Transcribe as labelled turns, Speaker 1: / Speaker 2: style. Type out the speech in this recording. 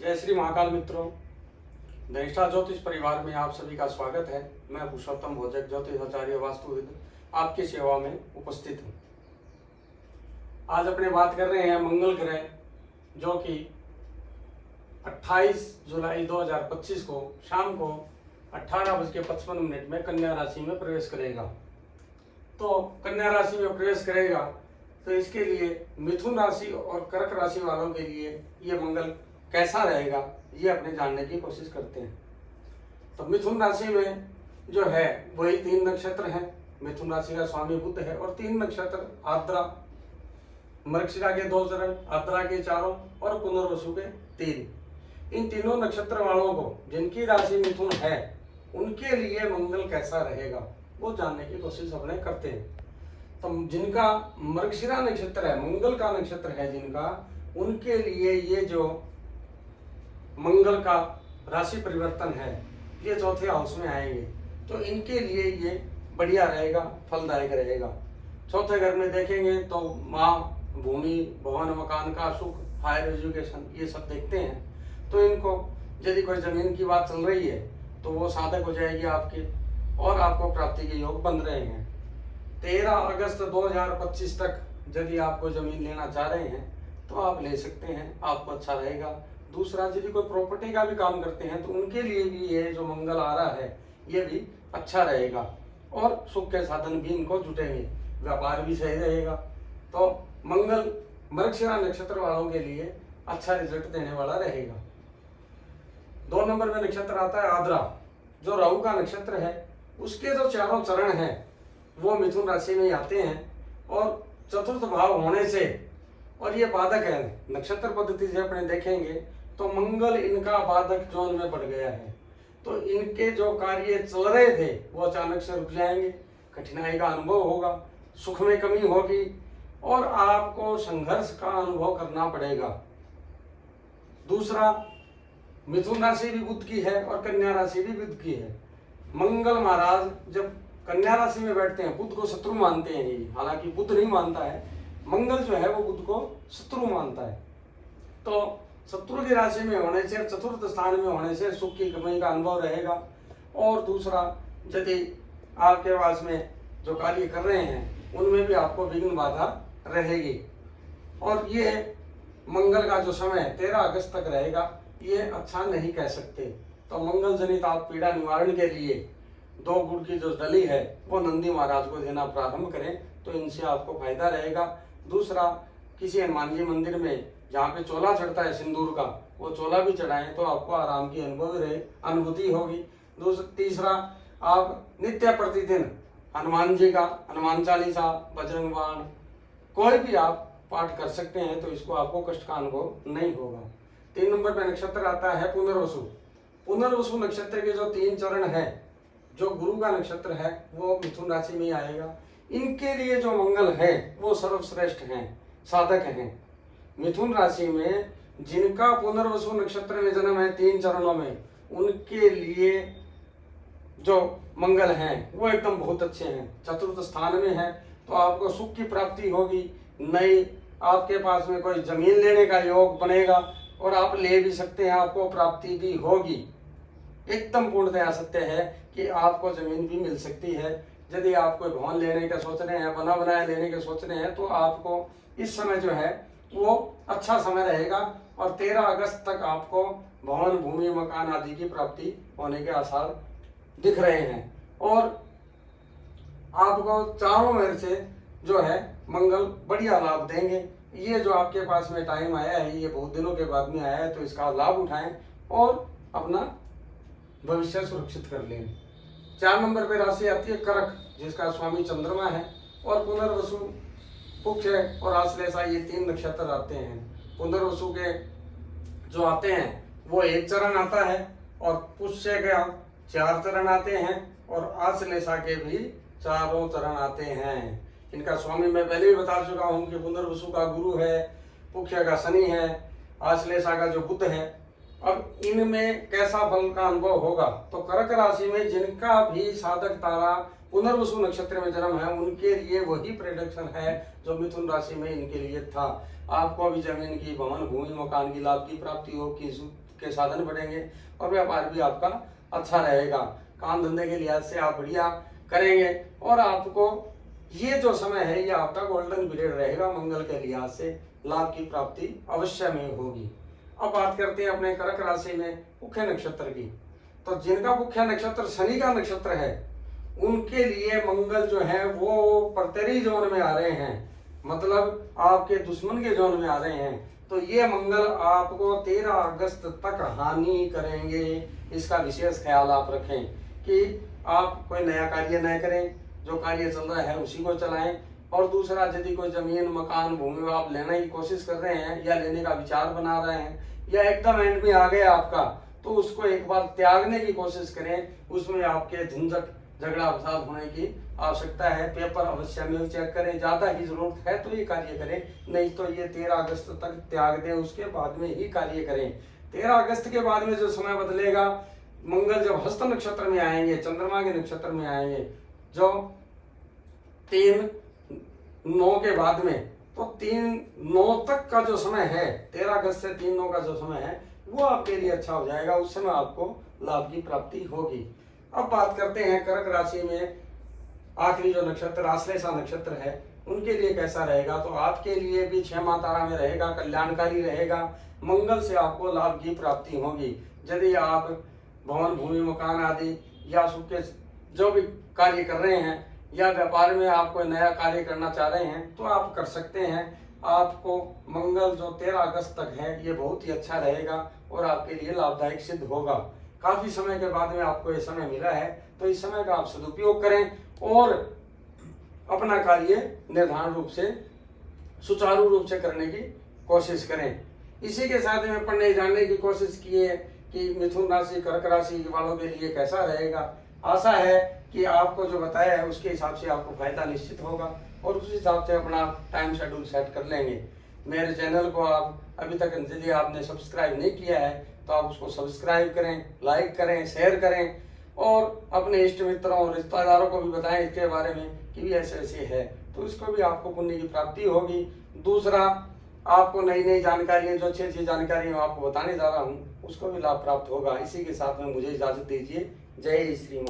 Speaker 1: जय श्री महाकाल मित्रों, निष्ठा ज्योतिष परिवार में आप सभी का स्वागत है। मैं पुरुषोत्तम भोजक ज्योतिष आचार्य वास्तुविद आपकी सेवा में उपस्थित हूँ। आज अपने बात कर रहे हैं मंगल ग्रह, जो कि 28 जुलाई 2025 को शाम को 18:55 में कन्या राशि में प्रवेश करेगा। तो कन्या राशि में प्रवेश करेगा तो इसके लिए मिथुन राशि और कर्क राशि वालों के लिए ये मंगल कैसा रहेगा, ये अपने जानने की कोशिश करते हैं। तो मिथुन राशि में जो है वही 3 नक्षत्र हैं। मिथुन राशि का स्वामी बुध है और 3 नक्षत्र आर्द्रा, मृगशिरा के 2 चरण, आर्द्रा के 4 और पुनर्वसु के 3। इन तीनों नक्षत्र वालों को जिनकी राशि मिथुन है उनके लिए मंगल कैसा रहेगा वो जानने की कोशिश अपने करते हैं। तो जिनका मृगशिरा नक्षत्र है, मंगल का नक्षत्र है जिनका, उनके लिए ये जो मंगल का राशि परिवर्तन है ये चौथे हाउस में आएंगे, तो इनके लिए ये बढ़िया रहेगा, फलदायक रहेगा। चौथे घर में देखेंगे तो माँ, भूमि, भवन, मकान का सुख, हायर एजुकेशन, ये सब देखते हैं। तो इनको यदि कोई जमीन की बात चल रही है तो वो साधक हो जाएगी आपकी, और आपको प्राप्ति के योग बन रहे हैं। 13 अगस्त 2025 तक यदि आपको जमीन लेना चाह रहे हैं तो आप ले सकते हैं, आपको अच्छा रहेगा। दूसरा, यदि कोई प्रॉपर्टी का भी काम करते हैं तो उनके लिए भी ये जो मंगल आ रहा है ये भी अच्छा रहेगा, और सुख के साधन भी इनको जुटेंगे, व्यापार भी सही रहेगा। तो मंगल मृगशिरा नक्षत्र वालों के लिए अच्छा रिजल्ट देने वाला रहेगा। 2 नंबर में नक्षत्र आता है आर्द्रा, जो राहु का नक्षत्र है। उसके जो 4 चरण हैं वो मिथुन राशि में आते हैं, और चतुर्थ भाव होने से, और ये बाधक है, नक्षत्र पद्धति से अपने देखेंगे तो मंगल इनका बाधक जोन में पड़ गया है। तो इनके जो कार्य चल रहे थे वो अचानक से रुक जाएंगे, कठिनाई का अनुभव होगा, सुख में कमी होगी, और आपको संघर्ष का अनुभव करना पड़ेगा। दूसरा, मिथुन राशि भी बुध की है और कन्या राशि भी बुध की है। मंगल महाराज जब कन्या राशि में बैठते हैं, बुध को शत्रु मानते हैं ये, हालांकि बुध नहीं मानता है, मंगल जो है वो बुध को शत्रु मानता है। तो शत्रु की राशि में होने से, चतुर्थ स्थान में होने से सुख की कमी का अनुभव रहेगा। और दूसरा, यदि आपके पास में जो कार्य कर रहे हैं उनमें भी आपको विघ्न बाधा रहेगी। और ये मंगल का जो समय 13 अगस्त तक रहेगा ये अच्छा नहीं कह सकते। तो मंगल जनित आप पीड़ा निवारण के लिए 2 गुड़ की जो डली है वो नंदी महाराज को देना प्रारंभ करें तो इनसे आपको फायदा रहेगा। दूसरा, किसी हनुमान जी मंदिर में जहाँ पे चोला चढ़ता है सिंदूर का, वो चोला भी चढ़ाएं तो आपको आराम की अनुभूति होगी। तीसरा, आप नित्य प्रतिदिन हनुमान जी का हनुमान चालीसा, बजरंग बाण, कोई भी आप पाठ कर सकते हैं तो इसको आपको कष्ट का अनुभव नहीं होगा। 3 नंबर पे नक्षत्र आता है पुनर्वसु। पुनर्वसु नक्षत्र के जो 3 चरण है, जो गुरु का नक्षत्र है वो मिथुन राशि में ही आएगा। इनके लिए जो मंगल है वो सर्वश्रेष्ठ हैं, साधक हैं। मिथुन राशि में जिनका पुनर्वसु नक्षत्र में जन्म है 3 चरणों में, उनके लिए जो मंगल हैं वो एकदम बहुत अच्छे हैं, चतुर्थ स्थान में है। तो आपको सुख की प्राप्ति होगी, नई आपके पास में कोई जमीन लेने का योग बनेगा, और आप ले भी सकते हैं, आपको प्राप्ति भी होगी। एकदम पूर्णतया सत्य है कि आपको जमीन भी मिल सकती है। यदि आप कोई भवन लेने का सोच रहे हैं, बना बनाया लेने के सोच रहे हैं, तो आपको इस समय जो है वो अच्छा समय रहेगा, और 13 अगस्त तक आपको भवन, भूमि, मकान आदि की प्राप्ति होने के आसार दिख रहे हैं। और आपको चारों ओर से जो है मंगल बढ़िया लाभ देंगे। ये जो आपके पास में टाइम आया है ये बहुत दिनों के बाद में आया है, तो इसका लाभ उठाएं और अपना भविष्य सुरक्षित कर लें। 4 नंबर पे राशि आती है कर्क, जिसका स्वामी चंद्रमा है, और पुनर्वसु, पुष्य और आश्लेषा ये 3 नक्षत्र आते हैं। पुनर्वसु के जो आते हैं वो 1 चरण आता है, और पुष्य के 4 चरण आते हैं, और आश्लेषा के भी 4 चरण आते हैं। इनका स्वामी मैं पहले भी बता चुका हूँ कि पुनर्वसु का गुरु है, पुष्य का शनि है, आश्लेषा का जो बुध है। अब इनमें कैसा फल का अनुभव होगा, तो कर्क राशि में जिनका भी साधक तारा पुनर्वसु नक्षत्र में जन्म है उनके लिए वही प्रेडिक्शन है जो मिथुन राशि में इनके लिए था। आपको भी जमीन की, भवन, भूमि, मकान की लाभ की प्राप्ति हो, के साधन बढ़ेंगे और व्यापार भी आपका अच्छा रहेगा। काम धंधे के लिहाज से आप बढ़िया करेंगे और आपको ये जो समय है ये आपका गोल्डन पीरियड रहेगा। मंगल के लिहाज से लाभ की प्राप्ति अवश्य में होगी। अब बात करते हैं अपने कर्क राशि में मुख्य नक्षत्र की। तो जिनका मुख्य नक्षत्र शनि का नक्षत्र है उनके लिए मंगल जो है वो प्रतरी जोन में आ रहे हैं, मतलब आपके दुश्मन के जोन में आ रहे हैं। तो ये मंगल आपको 13 अगस्त तक हानि करेंगे। इसका विशेष ख्याल आप रखें कि आप कोई नया कार्य न करें, जो कार्य चल रहा है उसी को चलाएं। और दूसरा, यदि कोई जमीन मकान भूमि आप लेने की कोशिश कर रहे हैं या लेने का विचार बना रहे हैं या एकदम एंड में आ गया आपका, तो उसको एक बार त्यागने की कोशिश करें। उसमें आपके झंझट झगड़ा फसाद होने की आवश्यकता है। पेपर अवश्य में चेक करें, ज्यादा ही जरूरत है तो ये कार्य करें, नहीं तो ये 13 अगस्त तक त्याग दें, उसके बाद में ही कार्य करें। 13 अगस्त के बाद में जो समय बदलेगा, मंगल जब हस्त नक्षत्र में आएंगे, चंद्रमा के नक्षत्र में आएंगे, जो 3-9 के बाद में, तो 3-9 तक का जो समय है, 13 अगस्त से 3-9 का जो समय है वो आपके लिए अच्छा हो जाएगा। उस समय आपको लाभ की प्राप्ति होगी। अब बात करते हैं कर्क राशि में आखिरी जो नक्षत्र आश्लेषा नक्षत्र है उनके लिए कैसा रहेगा। तो आपके लिए भी 6 माह तारा में रहेगा, कल्याणकारी रहेगा। मंगल से आपको लाभ की प्राप्ति होगी। यदि आप भवन भूमि मकान आदि या सुख के जो भी कार्य कर रहे हैं या व्यापार में आप कोई नया कार्य करना चाह रहे हैं तो आप कर सकते हैं। आपको मंगल जो 13 अगस्त तक है ये बहुत ही अच्छा रहेगा और आपके लिए लाभदायक सिद्ध होगा। काफी समय के बाद में आपको ये समय मिला है तो इस समय का आप सदुपयोग करें और अपना कार्य निर्धारण रूप से सुचारू रूप से करने की कोशिश करें। इसी के साथ में पढ़ने जानने की कोशिश की है कि मिथुन राशि कर्क राशि वालों के लिए कैसा रहेगा। आशा है कि आपको जो बताया है उसके हिसाब से आपको फायदा निश्चित होगा और उस हिसाब से अपना टाइम शेड्यूल सेट कर लेंगे। मेरे चैनल को आप अभी तक यदि आपने सब्सक्राइब नहीं किया है तो आप उसको सब्सक्राइब करें, लाइक करें, शेयर करें और अपने इष्ट मित्रों और रिश्तेदारों को भी बताएं इसके बारे में कि भी ऐसे ऐसे है, तो इसको भी आपको पुण्य की प्राप्ति होगी। दूसरा, आपको नई नई जानकारियां जो अच्छी अच्छी जानकारियां आपको बताने जा रहा हूँ उसको भी लाभ प्राप्त होगा। इसी के साथ में मुझे इजाजत दीजिए। जय श्री राम।